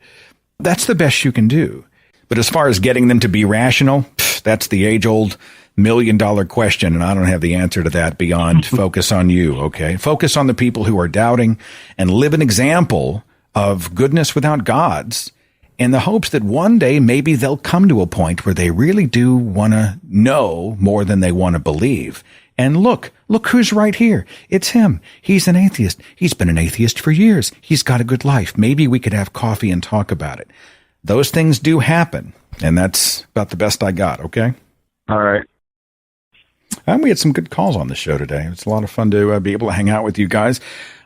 [SPEAKER 6] That's the best you can do. But as far as getting them to be rational, that's the age-old $1 million question, and I don't have the answer to that beyond focus on you, okay? Focus on the people who are doubting and live an example of goodness without gods, in the hopes that one day maybe they'll come to a point where they really do want to know more than they want to believe. And look who's right here. It's him. He's an atheist. He's been an atheist for years. He's got a good life. Maybe we could have coffee and talk about it. Those things do happen, and that's about the best I got, okay?
[SPEAKER 12] All right.
[SPEAKER 6] And we had some good calls on the show today. It's a lot of fun to be able to hang out with you guys.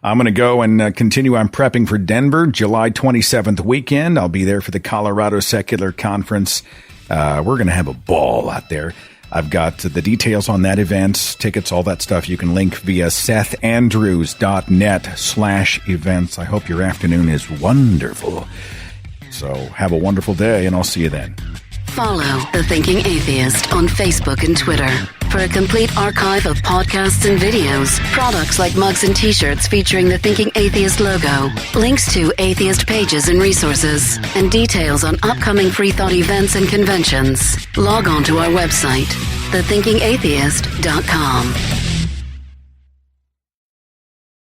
[SPEAKER 6] I'm going to go and continue. I'm prepping for Denver, July 27th weekend. I'll be there for the Colorado Secular Conference. We're going to have a ball out there. I've got the details on that event, tickets, all that stuff. You can link via sethandrews.net/events. I hope your afternoon is wonderful. So have a wonderful day, and I'll see you then.
[SPEAKER 2] Follow The Thinking Atheist on Facebook and Twitter for a complete archive of podcasts and videos, products like mugs and t-shirts featuring the Thinking Atheist logo, links to atheist pages and resources, and details on upcoming free thought events and conventions. Log on to our website, thethinkingatheist.com.